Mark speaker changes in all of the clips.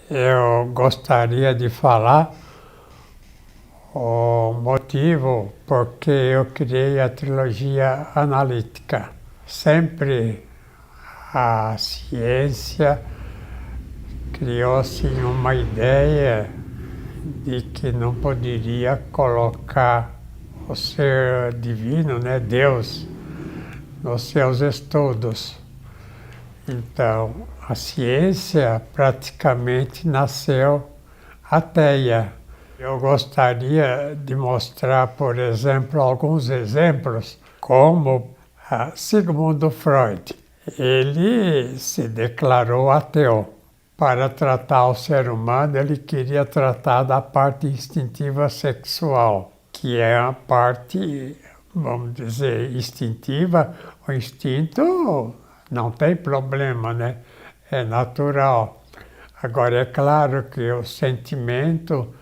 Speaker 1: Eu gostaria de falar o motivo porque eu criei a trilogia analítica. Sempre a ciência criou-se uma ideia de que não poderia colocar o ser divino, né, Deus, nos seus estudos. Então, a ciência praticamente nasceu ateia. Eu gostaria de mostrar, por exemplo, alguns exemplos, como Sigmund Freud. Ele se declarou ateu. Para tratar o ser humano, ele queria tratar da parte instintiva sexual, que é a parte, vamos dizer, instintiva. O instinto não tem problema, né? É natural. Agora, é claro que o sentimento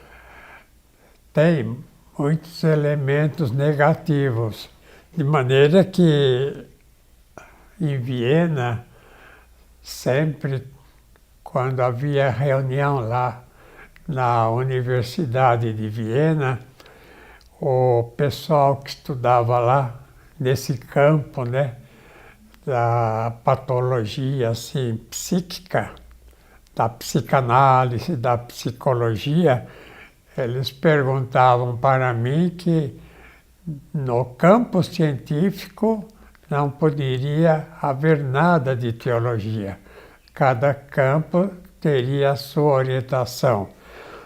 Speaker 1: tem muitos elementos negativos, de maneira que em Viena, sempre quando havia reunião lá na Universidade de Viena, o pessoal que estudava lá, nesse campo, né, da patologia assim, psíquica, da psicanálise, da psicologia, eles perguntavam para mim que no campo científico não poderia haver nada de teologia. Cada campo teria a sua orientação.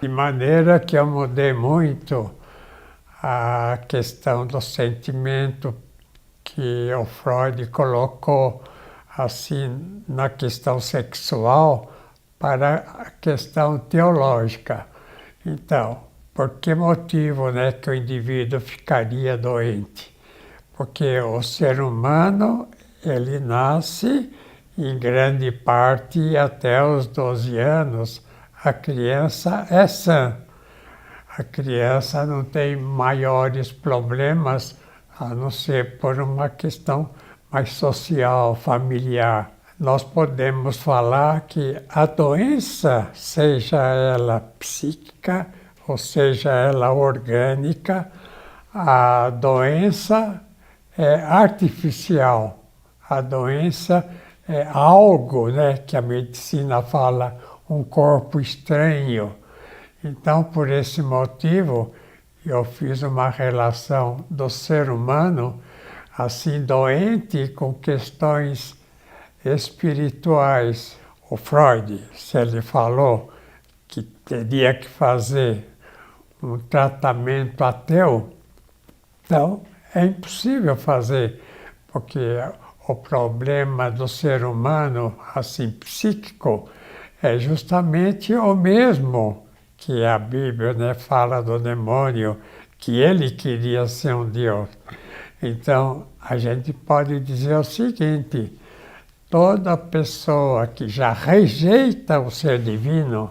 Speaker 1: De maneira que eu mudei muito a questão do sentimento que o Freud colocou assim na questão sexual para a questão teológica. Então, por que motivo, né, que o indivíduo ficaria doente? Porque o ser humano, ele nasce em grande parte até os 12 anos, a criança é sã. A criança não tem maiores problemas, a não ser por uma questão mais social, familiar. Nós podemos falar que a doença, seja ela psíquica ou seja ela orgânica, a doença é artificial. A doença é algo, né, que a medicina fala, um corpo estranho. Então, por esse motivo, eu fiz uma relação do ser humano assim doente com questões espirituais. O Freud, se ele falou que teria que fazer um tratamento ateu, então é impossível fazer, porque o problema do ser humano, assim, psíquico, é justamente o mesmo que a Bíblia, né, fala do demônio, que ele queria ser um Deus. Então, a gente pode dizer o seguinte: toda pessoa que já rejeita o ser divino,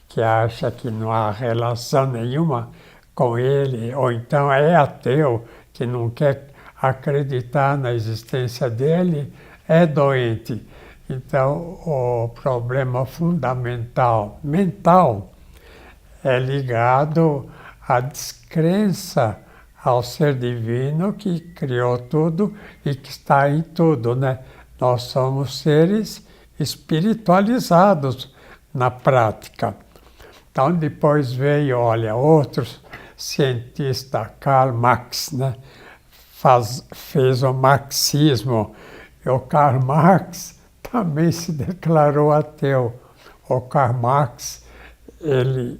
Speaker 1: que acha que não há relação nenhuma com ele, ou então é ateu, que não quer acreditar na existência dele, é doente. Então, o problema fundamental mental é ligado à descrença ao ser divino que criou tudo e que está em tudo, né? Nós somos seres espiritualizados na prática. Então, depois veio, olha, outros cientista, Karl Marx, né? Fez o marxismo. E o Karl Marx também se declarou ateu. O Karl Marx, ele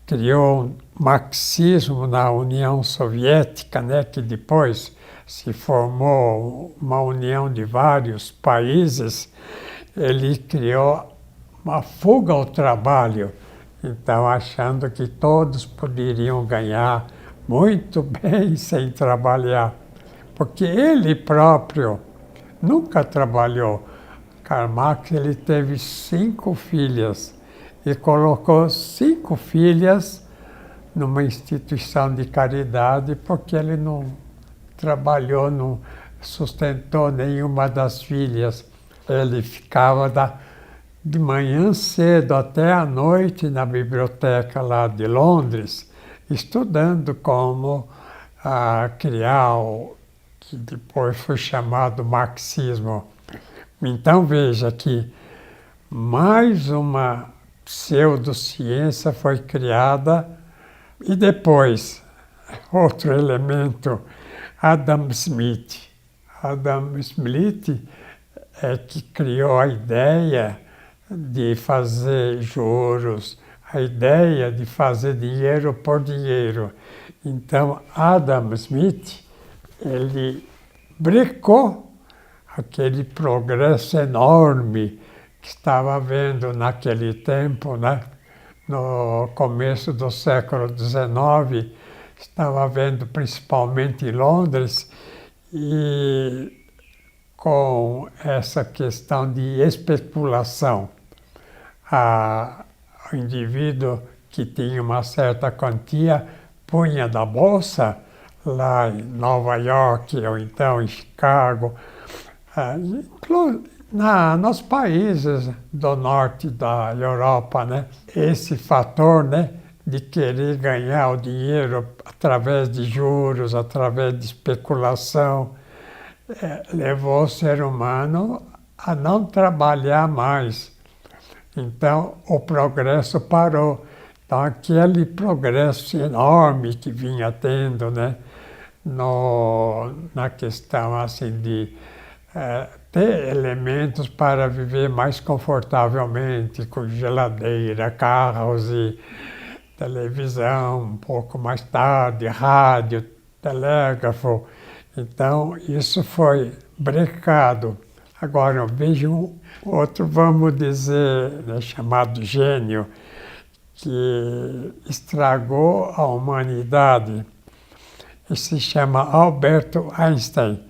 Speaker 1: criou um marxismo na União Soviética, né, que depois se formou uma união de vários países. Ele criou uma fuga ao trabalho, então achando que todos poderiam ganhar muito bem sem trabalhar, porque ele próprio nunca trabalhou. Karl Marx, ele teve 5 filhas e colocou 5 filhas numa instituição de caridade porque ele não trabalhou, não sustentou nenhuma das filhas. Ele ficava de manhã cedo até à noite na biblioteca lá de Londres, estudando como criar o que depois foi chamado marxismo. Então veja que mais uma pseudociência foi criada e depois outro elemento, Adam Smith. Adam Smith é que criou a ideia de fazer juros, a ideia de fazer dinheiro por dinheiro. Então, Adam Smith, ele brecou aquele progresso enorme que estava havendo naquele tempo, né? No começo do século XIX, estava havendo principalmente em Londres, e com essa questão de especulação. O indivíduo que tinha uma certa quantia punha da bolsa lá em Nova York ou então em Chicago, nos países do norte da Europa, né? Esse fator, né, de querer ganhar o dinheiro através de juros, através de especulação, levou o ser humano a não trabalhar mais. Então, o progresso parou. Então, aquele progresso enorme que vinha tendo, né, na questão assim, de ter elementos para viver mais confortavelmente, com geladeira, carros e televisão, um pouco mais tarde, rádio, telégrafo. Então, isso foi brecado. Agora, veja um outro, vamos dizer, né, chamado gênio, que estragou a humanidade. Ele se chama Albert Einstein.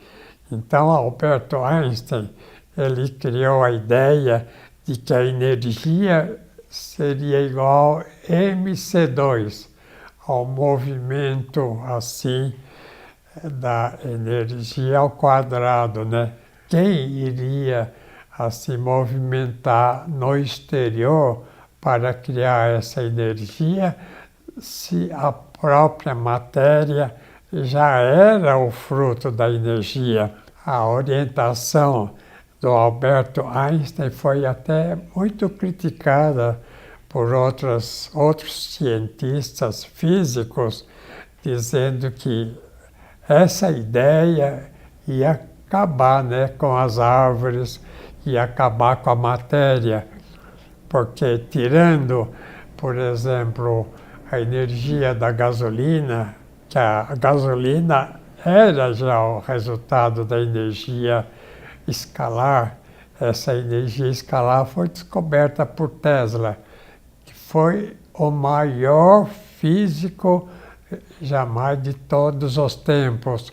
Speaker 1: Então, Albert Einstein, ele criou a ideia de que a energia seria igual mc2, ao movimento assim da energia ao quadrado, né? Quem iria se movimentar no exterior para criar essa energia se a própria matéria já era o fruto da energia? A orientação do Albert Einstein foi até muito criticada por outros cientistas físicos, dizendo que essa ideia ia acabar, né, com as árvores, ia acabar com a matéria, porque tirando, por exemplo, a energia da gasolina, que a gasolina era já o resultado da energia escalar. Essa energia escalar foi descoberta por Tesla, que foi o maior físico jamais de todos os tempos.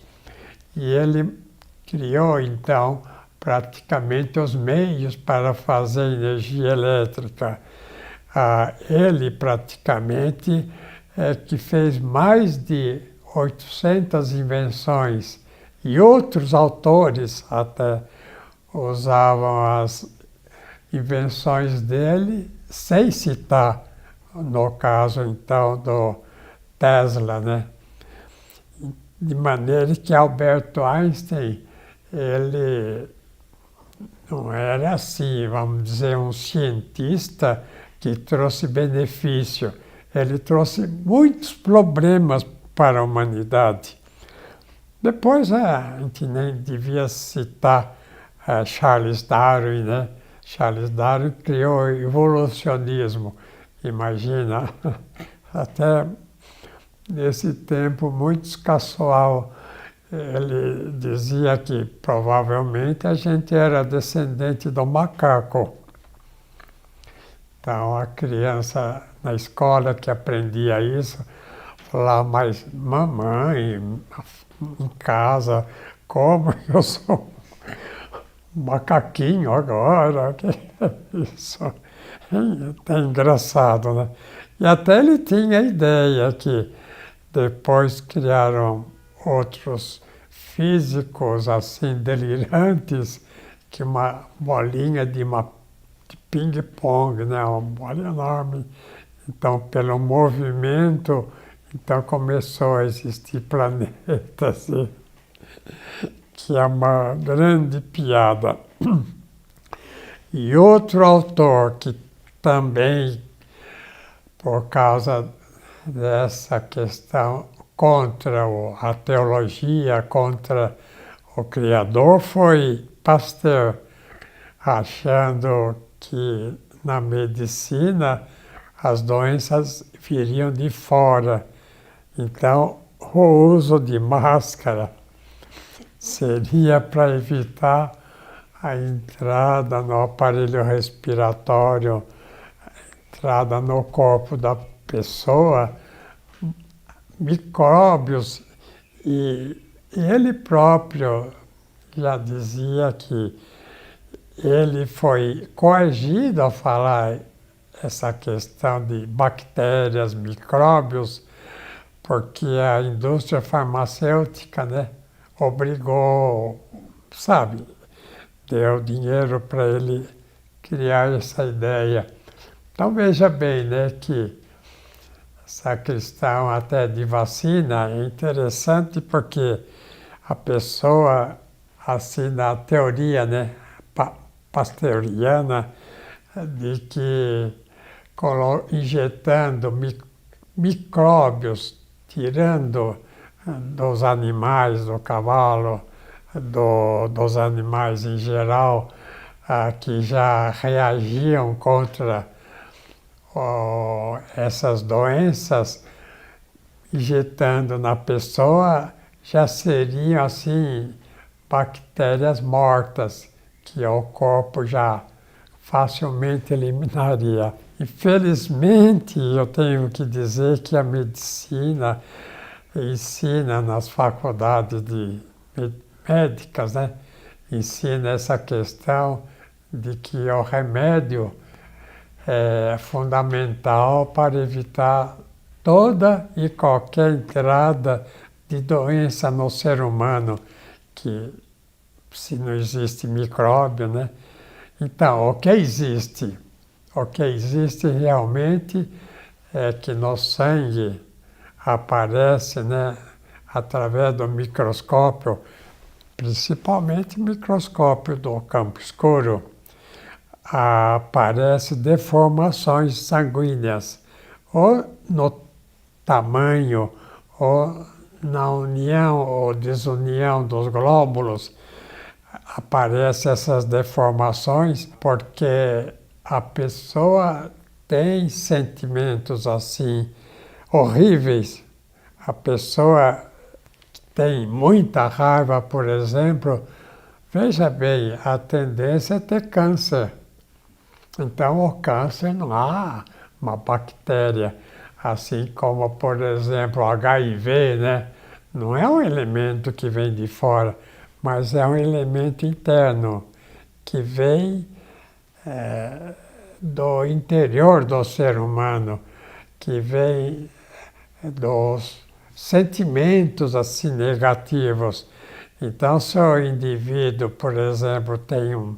Speaker 1: E ele criou, então, praticamente os meios para fazer energia elétrica. Ele praticamente que fez mais de 800 invenções, e outros autores até usavam as invenções dele sem citar, no caso então do Tesla, né? De maneira que Albert Einstein, ele não era assim, vamos dizer, um cientista que trouxe benefício. Ele trouxe muitos problemas para a humanidade. Depois, a gente nem devia citar Charles Darwin, né? Charles Darwin criou o evolucionismo. Imagina, até nesse tempo, muitos caçoavam. Ele dizia que provavelmente a gente era descendente do macaco. Então, a criança na escola que aprendia isso, falava, mas mamãe, em casa, como eu sou um macaquinho agora? Que é isso? É até engraçado, né? E até ele tinha a ideia que depois criaram outros físicos assim delirantes, que uma bolinha de ping-pong, né? Uma bola enorme. Então, pelo movimento, então começou a existir planetas, que é uma grande piada. E outro autor que também, por causa dessa questão contra a teologia, contra o Criador, foi Pasteur, achando que na medicina as doenças viriam de fora. Então, o uso de máscara seria para evitar a entrada no aparelho respiratório, a entrada no corpo da pessoa, micróbios, e ele próprio já dizia que ele foi coagido a falar essa questão de bactérias, micróbios, porque a indústria farmacêutica, né, obrigou, sabe, deu dinheiro para ele criar essa ideia. Então veja bem, né, que essa questão até de vacina é interessante porque a pessoa, assim, na teoria, né, pasteuriana, de que injetando micróbios, tirando dos animais, do cavalo, dos animais em geral, que já reagiam contra essas doenças, injetando na pessoa, já seriam assim bactérias mortas, que o corpo já facilmente eliminaria. Infelizmente, eu tenho que dizer que a medicina ensina nas faculdades médicas, né? Ensina essa questão de que o remédio é fundamental para evitar toda e qualquer entrada de doença no ser humano, que se não existe micróbio, né? Então, o que existe? O que existe realmente é que no sangue aparece, né, através do microscópio, principalmente o microscópio do campo escuro, aparecem deformações sanguíneas, ou no tamanho, ou na união ou desunião dos glóbulos. Aparecem essas deformações porque a pessoa tem sentimentos assim horríveis. A pessoa tem muita raiva, por exemplo, veja bem, a tendência é ter câncer. Então, o câncer não há uma bactéria, assim como, por exemplo, o HIV, né? Não é um elemento que vem de fora, mas é um elemento interno, que vem do interior do ser humano, que vem dos sentimentos assim negativos. Então, se o indivíduo, por exemplo, tem uma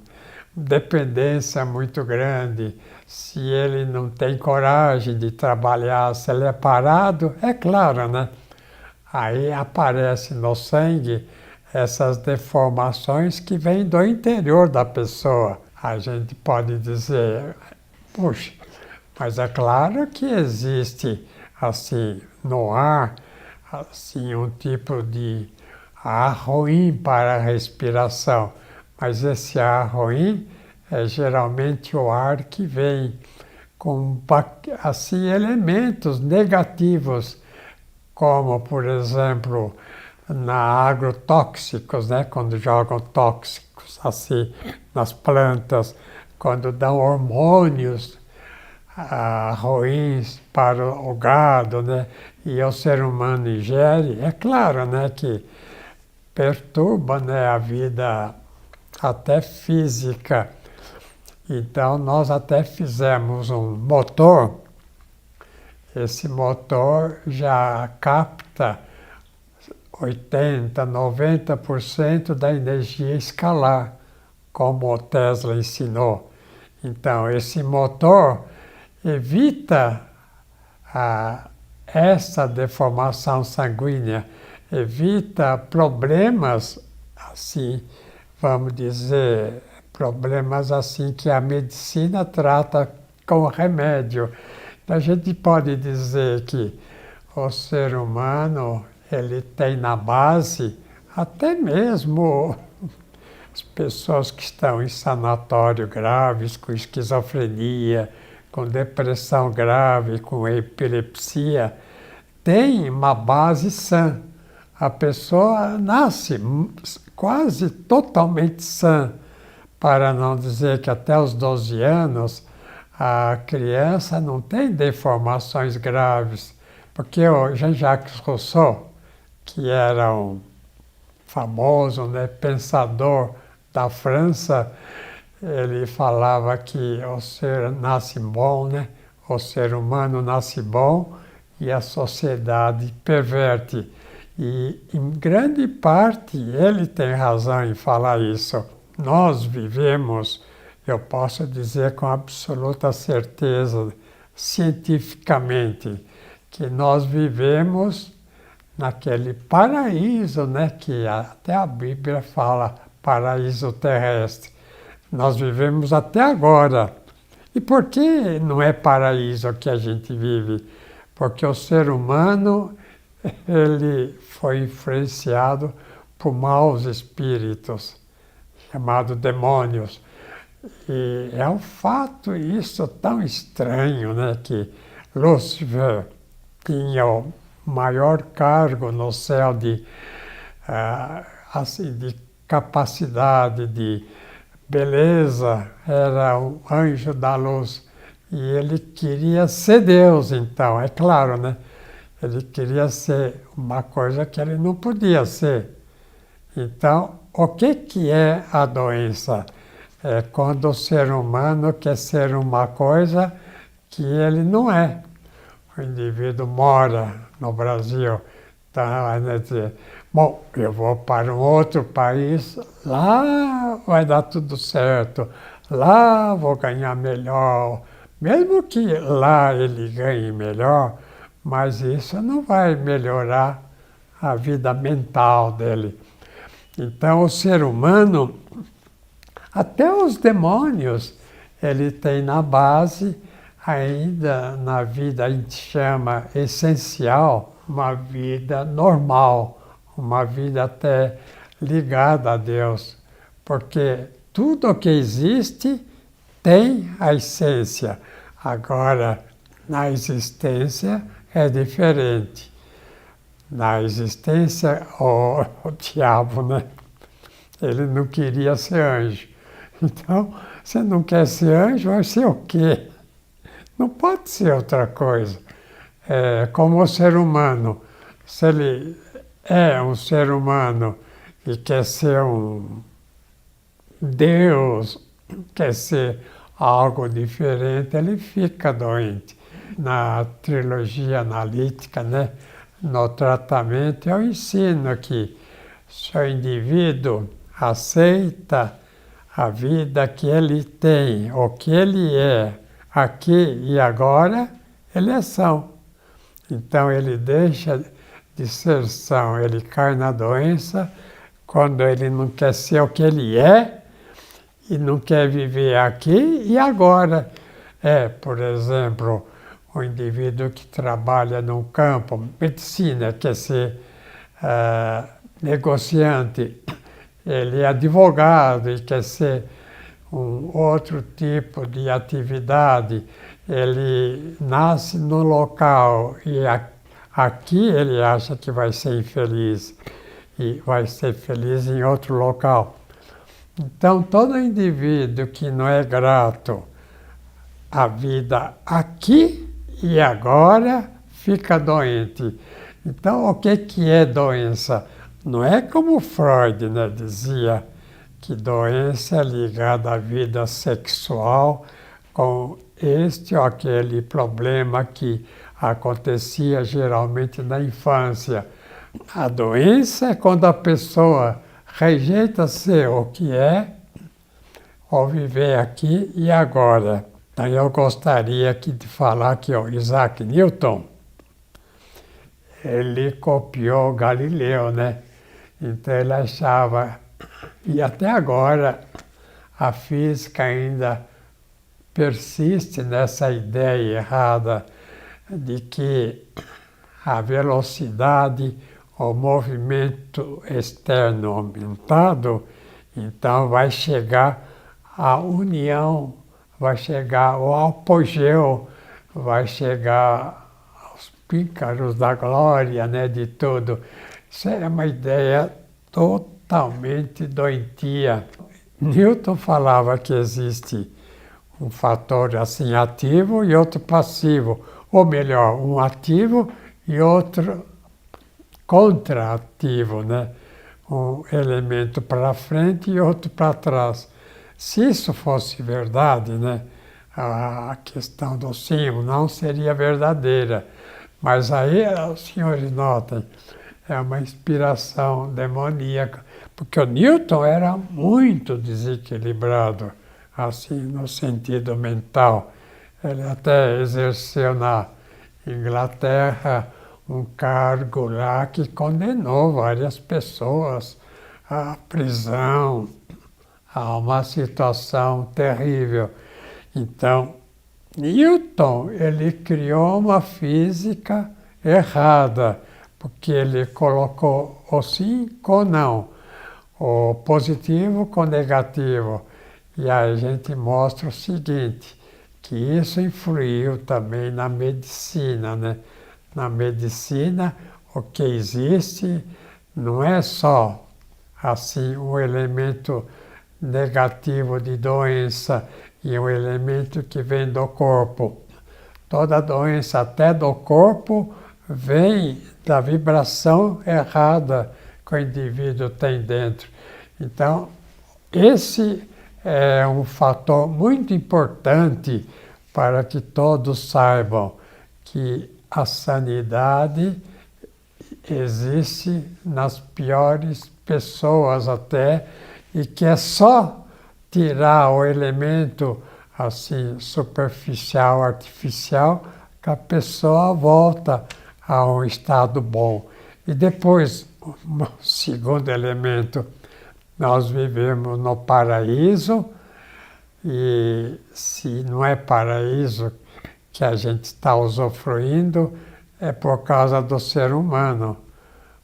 Speaker 1: dependência muito grande, se ele não tem coragem de trabalhar, se ele é parado, é claro, né? Aí aparece no sangue essas deformações que vêm do interior da pessoa. A gente pode dizer, puxa, mas é claro que existe, assim, no ar, assim, um tipo de ar ruim para a respiração. Mas esse ar ruim é geralmente o ar que vem com, assim, elementos negativos, como, por exemplo, na agrotóxicos, né? Quando jogam tóxicos assim nas plantas, quando dão hormônios ruins para o gado, né? E o ser humano ingere, é claro, né, que perturba, né, a vida até física. Então, nós até fizemos um motor. Esse motor já capta 80, 90% da energia escalar, como o Tesla ensinou. Então, esse motor evita essa deformação sanguínea, evita problemas, assim, vamos dizer, problemas assim que a medicina trata com remédio. Então, a gente pode dizer que o ser humano, ele tem na base, até mesmo as pessoas que estão em sanatório graves, com esquizofrenia, com depressão grave, com epilepsia, tem uma base sã. A pessoa nasce quase totalmente sã, para não dizer que até os 12 anos a criança não tem deformações graves, porque o Jean-Jacques Rousseau, que era um famoso, né, pensador da França, ele falava que o ser nasce bom, né? O ser humano nasce bom e a sociedade perverte. E, em grande parte, ele tem razão em falar isso. Nós vivemos, eu posso dizer com absoluta certeza, cientificamente, que nós vivemos naquele paraíso, né, que até a Bíblia fala, paraíso terrestre. Nós vivemos até agora. E por que não é paraíso que a gente vive? Porque o ser humano, ele foi influenciado por maus espíritos, chamados demônios. E é um fato isso tão estranho, né, que Lúcifer tinha o maior cargo no céu assim, de capacidade, de beleza, era o anjo da luz. E ele queria ser Deus, então, é claro, né? Ele queria ser uma coisa que ele não podia ser. Então, o que é a doença? É quando o ser humano quer ser uma coisa que ele não é. O indivíduo mora no Brasil, então, vai dizer, bom, eu vou para um outro país, lá vai dar tudo certo, lá vou ganhar melhor, mesmo que lá ele ganhe melhor, mas isso não vai melhorar a vida mental dele. Então, o ser humano, até os demônios, ele tem na base, ainda na vida a gente chama essencial, uma vida normal, uma vida até ligada a Deus, porque tudo o que existe tem a essência. Agora, na existência é diferente. Na existência, o diabo, né? Ele não queria ser anjo. Então, você não quer ser anjo, vai ser o quê? Não pode ser outra coisa. É, como o ser humano, se ele é um ser humano e quer ser um Deus, quer ser algo diferente, ele fica doente. Na trilogia analítica, né, no tratamento, eu ensino que se o indivíduo aceita a vida que ele tem, o que ele é, aqui e agora, ele é são. Então ele deixa de ser são, ele cai na doença quando ele não quer ser o que ele é e não quer viver aqui e agora. Por exemplo, o indivíduo que trabalha num campo, medicina, quer ser negociante, ele é advogado e quer ser um outro tipo de atividade, ele nasce no local e aqui ele acha que vai ser infeliz e vai ser feliz em outro local. Então, todo indivíduo que não é grato à vida aqui e agora fica doente. Então, o que é doença? Não é como Freud, né, dizia que doença é ligada à vida sexual com este ou aquele problema que acontecia geralmente na infância. A doença é quando a pessoa rejeita ser o que é, ou viver aqui e agora. Então eu gostaria aqui de falar que o Isaac Newton, ele copiou Galileu, né? Então ele achava, e até agora a física ainda persiste nessa ideia errada de que a velocidade, o movimento externo aumentado, então vai chegar a união, vai chegar ao apogeu, vai chegar aos píncaros da glória, né, de tudo. Isso é uma ideia totalmente doentia. Newton falava que existe um fator assim ativo e outro passivo, ou melhor, um ativo e outro contrativo, né? Um elemento para frente e outro para trás. Se isso fosse verdade, né, a questão do sim ou não seria verdadeira. Mas aí, os senhores notem, é uma inspiração demoníaca, porque o Newton era muito desequilibrado, assim, no sentido mental. Ele até exerceu na Inglaterra um cargo lá que condenou várias pessoas à prisão, a uma situação terrível. Então, Newton, ele criou uma física errada, porque ele colocou o sim com o não, o positivo com o negativo. E aí a gente mostra o seguinte, que isso influiu também na medicina, né? Na medicina, o que existe não é só assim um elemento negativo de doença e um elemento que vem do corpo. Toda doença, até do corpo, vem da vibração errada que o indivíduo tem dentro. Então, esse é um fator muito importante para que todos saibam que a sanidade existe nas piores pessoas até, e que é só tirar o elemento assim superficial, artificial, que a pessoa volta a um estado bom. E depois, um segundo elemento, nós vivemos no paraíso, e se não é paraíso que a gente está usufruindo, é por causa do ser humano.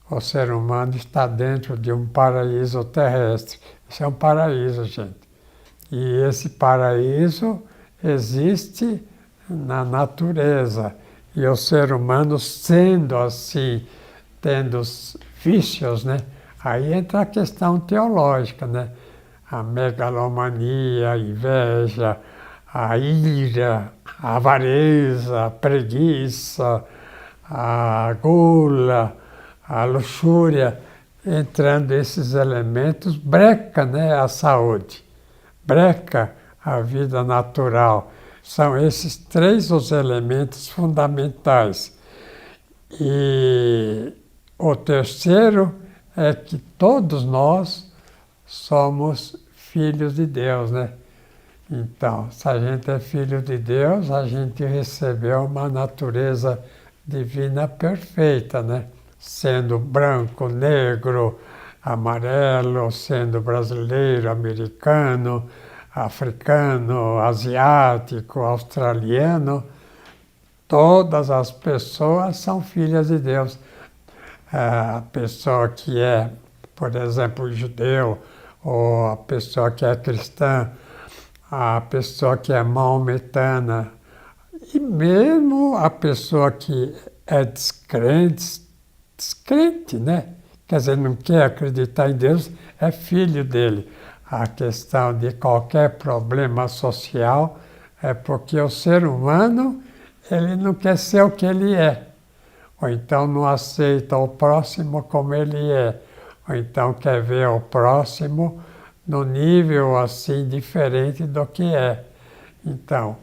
Speaker 1: O ser humano está dentro de um paraíso terrestre. Isso é um paraíso, gente. E esse paraíso existe na natureza. E o ser humano, sendo assim, tendo os vícios, né? Aí entra a questão teológica, né? A megalomania, a inveja, a ira, a avareza, a preguiça, a gula, a luxúria, entrando esses elementos, breca, né, a saúde, breca a vida natural. São esses três os elementos fundamentais. E o terceiro é que todos nós somos filhos de Deus, né? Então, se a gente é filho de Deus, a gente recebeu uma natureza divina perfeita, né? Sendo branco, negro, amarelo, sendo brasileiro, americano, africano, asiático, australiano, todas as pessoas são filhas de Deus. A pessoa que é, por exemplo, judeu, ou a pessoa que é cristã, a pessoa que é maometana, e mesmo a pessoa que é descrente, né? Quer dizer, não quer acreditar em Deus, é filho dele. A questão de qualquer problema social é porque o ser humano, ele não quer ser o que ele é. Ou então não aceita o próximo como ele é. Ou então quer ver o próximo no nível assim diferente do que é. Então,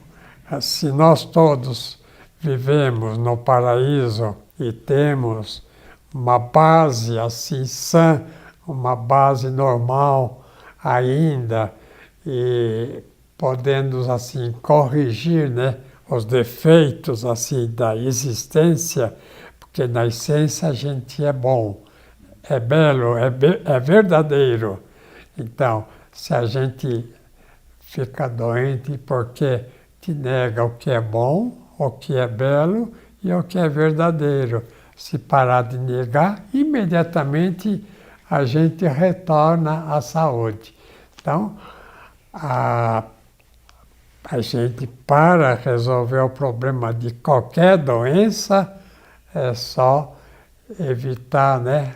Speaker 1: se nós todos vivemos no paraíso e temos uma base assim sã, uma base normal ainda, e podendo assim corrigir, né, os defeitos assim da existência, porque na essência a gente é bom, é belo, é verdadeiro. Então, se a gente fica doente porque te nega o que é bom, o que é belo e o que é verdadeiro. Se parar de negar, imediatamente a gente retorna à saúde. Então, a, a gente, para resolver o problema de qualquer doença, é só evitar, né,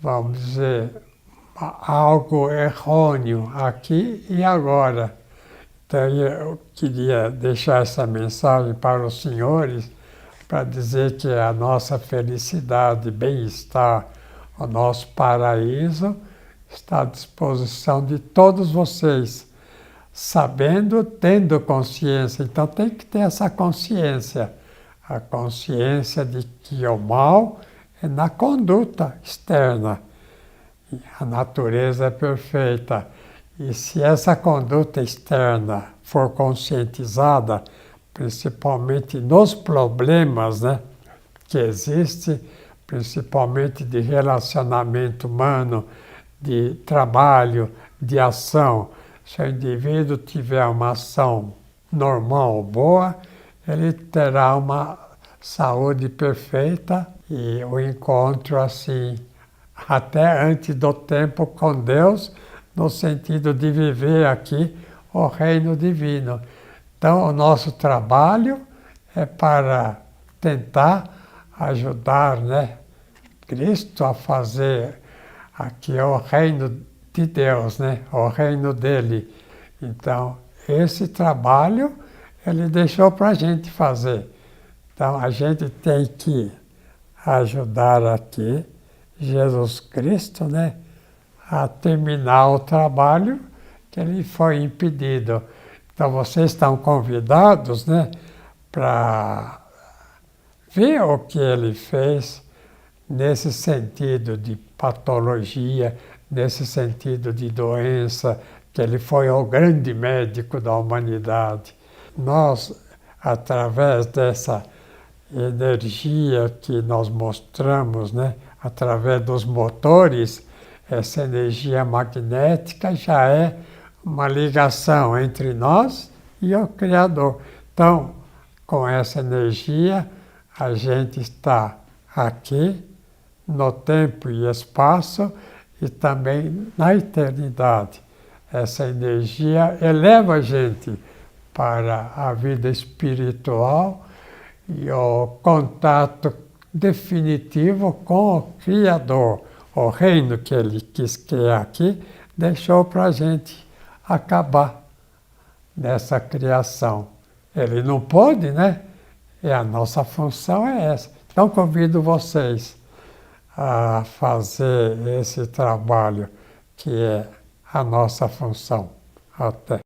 Speaker 1: vamos dizer, algo errôneo aqui e agora. Então, eu queria deixar essa mensagem para os senhores, para dizer que a nossa felicidade, bem-estar, o nosso paraíso está à disposição de todos vocês, sabendo, tendo consciência. Então tem que ter essa consciência, a consciência de que o mal é na conduta externa. A natureza é perfeita. E se essa conduta externa for conscientizada, principalmente nos problemas, né, que existem, principalmente de relacionamento humano, de trabalho, de ação, se o indivíduo tiver uma ação normal, boa, ele terá uma saúde perfeita e o encontro assim, até antes do tempo com Deus, no sentido de viver aqui o reino divino. Então, o nosso trabalho é para tentar ajudar, né, Cristo a fazer aqui o reino de Deus, né, o reino dele. Então, esse trabalho ele deixou para a gente fazer. Então, a gente tem que ajudar aqui Jesus Cristo, né, a terminar o trabalho que ele foi impedido. Então, vocês estão convidados, né, para ver o que ele fez nesse sentido de patologia, nesse sentido de doença, que ele foi o grande médico da humanidade. Nós, através dessa energia que nós mostramos, né, através dos motores, essa energia magnética já é uma ligação entre nós e o Criador. Então, com essa energia, a gente está aqui no tempo e espaço e também na eternidade. Essa energia eleva a gente para a vida espiritual e o contato definitivo com o Criador. O reino que ele quis criar aqui deixou para a gente acabar nessa criação. Ele não pôde, né? E a nossa função é essa. Então convido vocês a fazer esse trabalho que é a nossa função. Até.